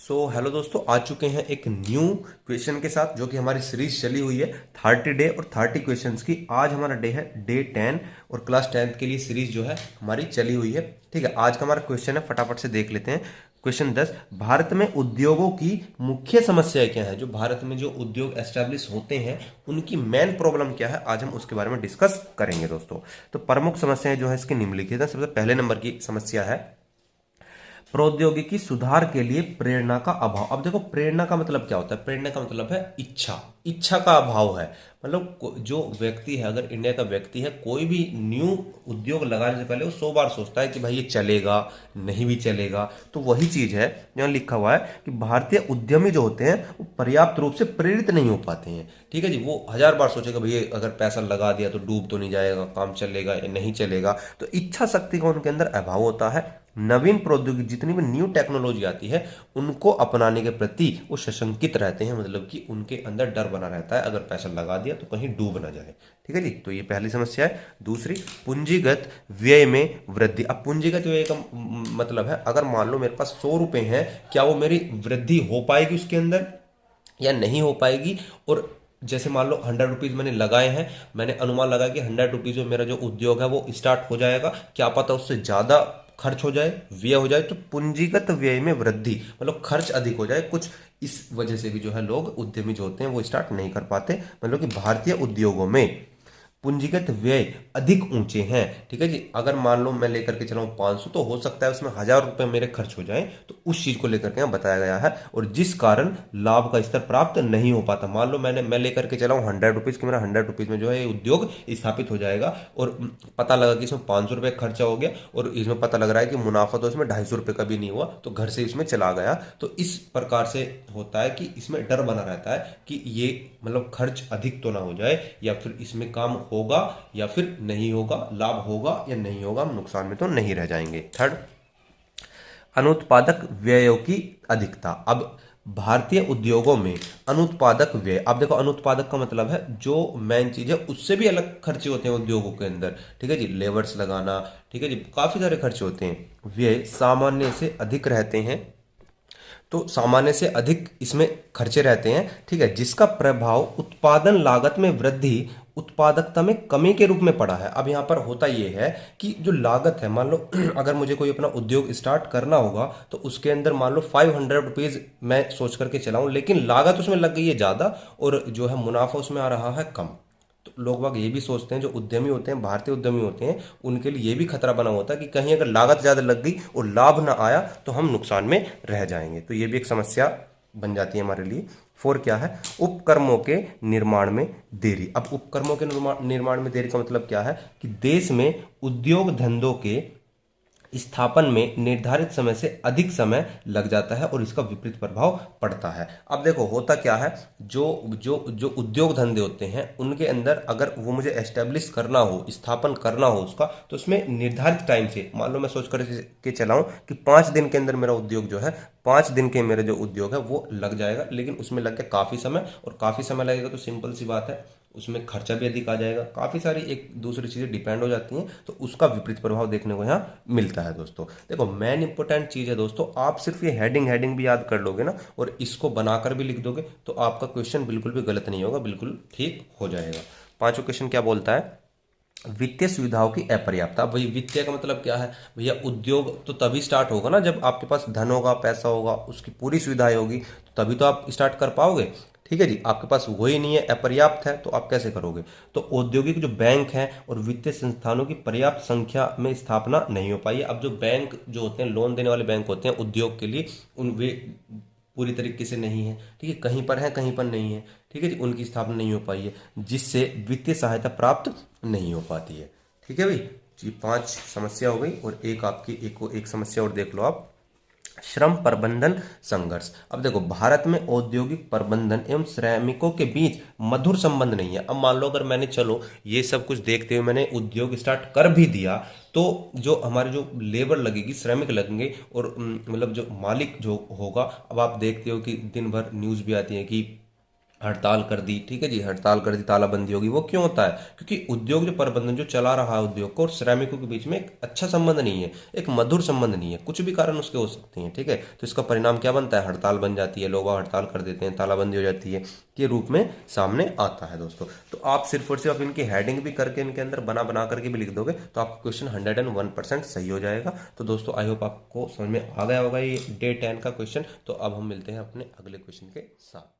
Hello दोस्तों, आ चुके हैं एक न्यू क्वेश्चन के साथ जो कि हमारी सीरीज चली हुई है 30 डे और 30 क्वेश्चंस की। आज हमारा डे है डे 10 और क्लास 10th के लिए सीरीज जो है हमारी चली हुई है। ठीक है, आज का हमारा क्वेश्चन है, फटाफट से देख लेते हैं। क्वेश्चन 10, भारत में उद्योगों की मुख्य समस्याएं क्या है। जो भारत में जो उद्योग एस्टेब्लिश होते हैं उनकी मेन प्रॉब्लम क्या है, आज हम उसके बारे में डिस्कस करेंगे दोस्तों। तो प्रमुख समस्याएं जो है इसकी निम्नलिखित है। सबसे पहले नंबर की समस्या है प्रौद्योगिकी सुधार के लिए प्रेरणा का अभाव। अब देखो, प्रेरणा का मतलब क्या होता है? प्रेरणा का मतलब है इच्छा। इच्छा का अभाव है। मतलब जो व्यक्ति है, अगर इंडिया का व्यक्ति है, कोई भी न्यू उद्योग लगाने से पहले वो 100 बार सोचता है कि भाई ये चलेगा नहीं भी चलेगा। तो वही चीज है यहाँ लिखा हुआ है कि भारतीय उद्यमी जो होते हैं वो पर्याप्त रूप से प्रेरित नहीं हो पाते हैं। ठीक है जी, वो 1000 बार सोचेगा भैया अगर पैसा लगा दिया तो डूब तो नहीं जाएगा, काम चलेगा या नहीं चलेगा। तो इच्छा शक्ति का उनके अंदर अभाव होता है। नवीन प्रौद्योगिकी, जितनी भी न्यू टेक्नोलॉजी आती है उनको अपनाने के प्रति वो सशंकित रहते हैं। मतलब कि उनके अंदर डर बना रहता है, अगर पैसा लगा दिया तो कहीं डूब ना जाए। ठीक है जी, तो ये पहली समस्या है। दूसरी, पूंजीगत व्यय में वृद्धि। अब पूंजीगत व्यय का मतलब है, अगर मान लो मेरे पास 100 रुपए हैं, क्या वो मेरी वृद्धि हो पाएगी उसके अंदर या नहीं हो पाएगी। और जैसे मान लो 100 रुपीज़ मैंने लगाए हैं, मैंने अनुमान लगाया कि 100 रुपीज़ में मेरा जो उद्योग है वो स्टार्ट हो जाएगा, क्या पता उससे ज़्यादा खर्च हो जाए, व्यय हो जाए। तो पूंजीगत व्यय में वृद्धि मतलब खर्च अधिक हो जाए कुछ, इस वजह से भी जो है लोग उद्यमी जो होते हैं वो स्टार्ट नहीं कर पाते। मतलब कि भारतीय उद्योगों में पूंजीगत व्यय अधिक ऊंचे हैं। ठीक है जी, अगर मान लो मैं लेकर के चलाऊं 500, तो हो सकता है उसमें 1000 रुपए मेरे खर्च हो जाएं। तो उस चीज को लेकर के यहाँ बताया गया है, और जिस कारण लाभ का स्तर प्राप्त नहीं हो पाता। मान लो मैं लेकर के चलाऊं 100 रुपीज की, मेरा 100 रुपीज में जो है ये उद्योग स्थापित हो जाएगा, और पता लगा कि इसमें 500 रुपये खर्चा हो गया, और इसमें पता लग रहा है कि मुनाफा तो इसमें 250 रुपये का भी नहीं हुआ, तो घर से इसमें चला गया। तो इस प्रकार से होता है कि इसमें डर बना रहता है कि ये मतलब खर्च अधिक तो ना हो जाए, या फिर इसमें काम होगा या फिर नहीं होगा, लाभ होगा या नहीं होगा, हम नुकसान में तो नहीं रह जाएंगे। थर्ड, अनुत्पादक व्ययों की अधिकता। अब भारतीय उद्योगों में अनुत्पादक व्यय, अब देखो अनुत्पादक का मतलब है जो मेन चीज है उससे भी अलग खर्चे होते हैं उद्योगों के अंदर। ठीक है जी, लेबर्स लगाना, ठीक है जी, काफी सारे खर्चे होते हैं। व्यय सामान्य से अधिक रहते हैं, तो सामान्य से अधिक इसमें खर्चे रहते हैं। ठीक है, जिसका प्रभाव उत्पादन लागत में वृद्धि, उत्पादकता में कमी के रूप में पड़ा है। अब यहाँ पर होता यह है कि जो लागत है, मान लो अगर मुझे कोई अपना उद्योग स्टार्ट करना होगा तो उसके अंदर मान लो 500 रुपीज मैं सोच करके चलाऊं, लेकिन लागत उसमें लग गई है ज्यादा और जो है मुनाफा उसमें आ रहा है कम। तो लोग बाग ये भी सोचते हैं, जो उद्यमी होते हैं, भारतीय उद्यमी होते हैं, उनके लिए ये भी खतरा बना होता है कि कहीं अगर लागत ज्यादा लग गई और लाभ ना आया तो हम नुकसान में रह जाएंगे। तो ये भी एक समस्या बन जाती है हमारे लिए। फोर क्या है, उपक्रमों के निर्माण में देरी। अब उपक्रमों के निर्माण में देरी का मतलब क्या है कि देश में उद्योग धंधों के स्थापन में निर्धारित समय से अधिक समय लग जाता है और इसका विपरीत प्रभाव पड़ता है। अब देखो होता क्या है, जो जो जो उद्योग धंधे होते हैं उनके अंदर अगर वो मुझे एस्टेब्लिश करना हो, स्थापन करना हो उसका, तो उसमें निर्धारित टाइम से, मान लो मैं सोच कर के चलाऊं कि 5 दिन के अंदर मेरा उद्योग जो है, 5 दिन के मेरे जो उद्योग है वो लग जाएगा, लेकिन उसमें लग के काफी समय, और काफी समय लगेगा तो सिंपल सी बात है उसमें खर्चा भी अधिक आ जाएगा। काफी सारी एक दूसरी चीजें डिपेंड हो जाती हैं, तो उसका विपरीत प्रभाव देखने को यहाँ मिलता है दोस्तों। देखो मेन इंपॉर्टेंट चीज है दोस्तों, आप सिर्फ ये हेडिंग भी याद कर लोगे ना और इसको बनाकर भी लिख दोगे तो आपका क्वेश्चन बिल्कुल भी गलत नहीं होगा, बिल्कुल ठीक हो जाएगा। पांचवा क्वेश्चन क्या बोलता है, वित्तीय सुविधाओं की अपर्याप्तता। भाई वित्तीय का मतलब क्या है भैया, उद्योग तो तभी स्टार्ट होगा ना जब आपके पास धन होगा, पैसा होगा, उसकी पूरी सुविधाएं होगी, तो तभी तो आप स्टार्ट कर पाओगे। ठीक है जी, आपके पास वही नहीं है, अपर्याप्त है, तो आप कैसे करोगे। तो औद्योगिक जो बैंक हैं और वित्तीय संस्थानों की पर्याप्त संख्या में स्थापना नहीं हो पाई है। अब जो बैंक जो होते हैं, लोन देने वाले बैंक होते हैं उद्योग के लिए, उन वे पूरी तरीके से नहीं है। ठीक है, कहीं पर है कहीं पर नहीं है। ठीक है जी, उनकी स्थापना नहीं हो पाई है, जिससे वित्तीय सहायता प्राप्त नहीं हो पाती है। ठीक है भाई, ये 5 समस्या हो गई, और एक आपकी एक समस्या और देख लो आप, श्रम प्रबंधन संघर्ष। अब देखो भारत में औद्योगिक प्रबंधन एवं श्रमिकों के बीच मधुर संबंध नहीं है। अब मान लो अगर मैंने, चलो ये सब कुछ देखते हुए मैंने उद्योग स्टार्ट कर भी दिया, तो जो हमारे जो लेबर लगेगी, श्रमिक लगेंगे, और मतलब जो मालिक जो होगा, अब आप देखते हो कि दिन भर न्यूज भी आती है कि हड़ताल कर दी, ठीक है जी, हड़ताल कर दी, तालाबंदी होगी, वो क्यों होता है? क्योंकि उद्योग जो प्रबंधन जो चला रहा है उद्योग को और श्रमिकों के बीच में एक अच्छा संबंध नहीं है, एक मधुर संबंध नहीं है, कुछ भी कारण उसके हो सकते हैं, ठीक है। तो इसका परिणाम क्या बनता है? हड़ताल बन जाती है, लोग हड़ताल कर देते हैं, तालाबंदी हो जाती है, के रूप में सामने आता है दोस्तों। तो आप सिर्फ और सिर्फ आप इनकी हेडिंग भी करके इनके अंदर बना बना करके भी लिख दोगे तो आपका क्वेश्चन 101% सही हो जाएगा। तो दोस्तों आई होप आपको समझ में आ गया होगा ये डे 10 का क्वेश्चन। तो अब हम मिलते हैं अपने अगले क्वेश्चन के साथ।